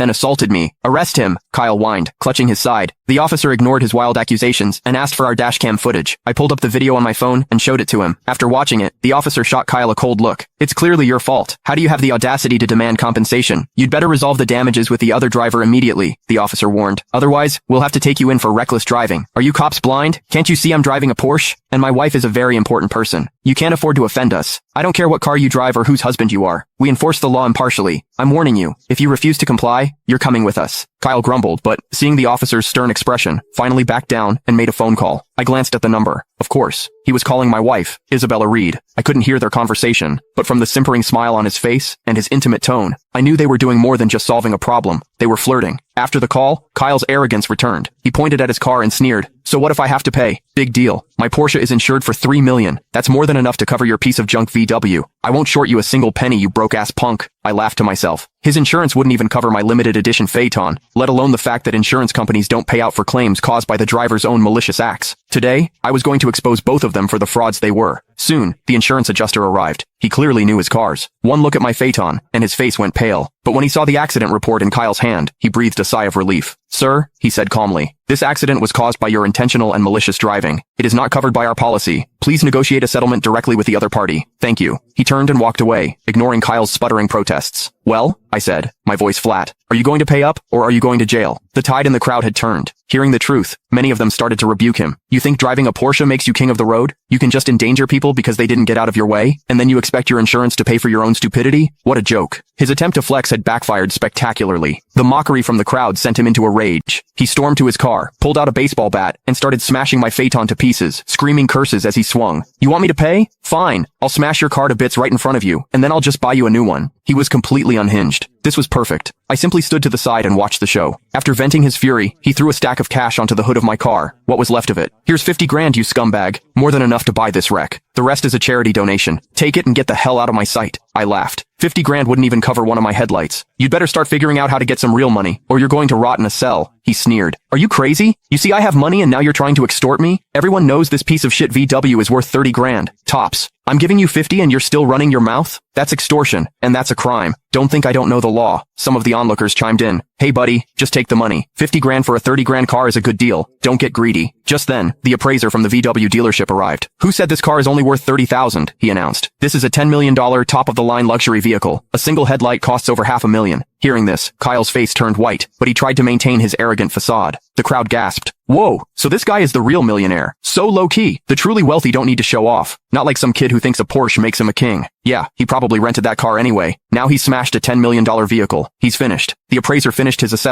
then assaulted me. Arrest him, Kyle whined, clutching his side. The officer ignored his wild accusations and asked for our dashcam footage. I pulled up the video on my phone and showed it to him. After watching it, the officer shot Kyle a cold look. It's clearly your fault. How do you have the audacity to demand compensation? You'd better resolve the damages with the other driver immediately, the officer warned. Otherwise, we'll have to take you in for reckless driving. Are you cops blind? Can't you see I'm driving a Porsche? And my wife is a very important person. You can't afford to offend us. I don't care what car you drive or whose husband you are. We enforce the law impartially. I'm warning you. If you refuse to comply, you're coming with us. Kyle grumbled, but, seeing the officer's stern expression, finally backed down and made a phone call. I glanced at the number. Of course, he was calling my wife, Isabella Reed. I couldn't hear their conversation, but from the simpering smile on his face and his intimate tone, I knew they were doing more than just solving a problem. They were flirting. After the call, Kyle's arrogance returned. He pointed at his car and sneered. So what if I have to pay? Big deal. My Porsche is insured for $3 million. That's more than enough to cover your piece of junk VW. I won't short you a single penny, you broke-ass punk. I laughed to myself. His insurance wouldn't even cover my limited edition Phaeton, let alone the fact that insurance companies don't pay out for claims caused by the driver's own malicious acts. Today, I was going to expose both of them for the frauds they were. Soon, the insurance adjuster arrived. He clearly knew his cars. One look at my Phaeton, and his face went pale. But when he saw the accident report in Kyle's hand, he breathed a sigh of relief. Sir, he said calmly, this accident was caused by your intentional and malicious driving. It is not covered by our policy. Please negotiate a settlement directly with the other party. Thank you. He turned and walked away, ignoring Kyle's sputtering protests. Well, I said, my voice flat. Are you going to pay up, or are you going to jail? The tide in the crowd had turned. Hearing the truth, many of them started to rebuke him. You think driving a Porsche makes you king of the road? You can just endanger people because they didn't get out of your way, and then you expect your insurance to pay for your own stupidity? What a joke. His attempt to flex had backfired spectacularly. The mockery from the crowd sent him into a rage. He stormed to his car, pulled out a baseball bat, and started smashing my Phaeton to pieces, screaming curses as he swung. You want me to pay? Fine. I'll smash your car to bits right in front of you, and then I'll just buy you a new one. He was completely unhinged. This was perfect. I simply stood to the side and watched the show. After venting his fury, he threw a stack of cash onto the hood of my car. What was left of it? Here's 50 grand, you scumbag. More than enough to buy this wreck. The rest is a charity donation. Take it and get the hell out of my sight. I laughed. 50 grand wouldn't even cover one of my headlights. You'd better start figuring out how to get some real money, or you're going to rot in a cell. He sneered. Are you crazy? You see I have money and now you're trying to extort me? Everyone knows this piece of shit VW is worth 30 grand. Tops. I'm giving you 50 and you're still running your mouth? That's extortion, and that's a crime. Don't think I don't know the law. Some of the onlookers chimed in. Hey buddy, just take the money. 50 grand for a 30 grand car is a good deal. Don't get greedy. Just then, the appraiser from the VW dealership arrived. Who said this car is only worth 30,000? He announced. This is a $10 million top-of-the-line luxury vehicle. A single headlight costs over $500,000. Hearing this, Kyle's face turned white, but he tried to maintain his arrogant facade. The crowd gasped. Whoa, so this guy is the real millionaire. So low-key. The truly wealthy don't need to show off. Not like some kid who thinks a Porsche makes him a king. Yeah, he probably rented that car anyway. Now he's smashed a $10 million vehicle. He's finished. The appraiser finished his assessment.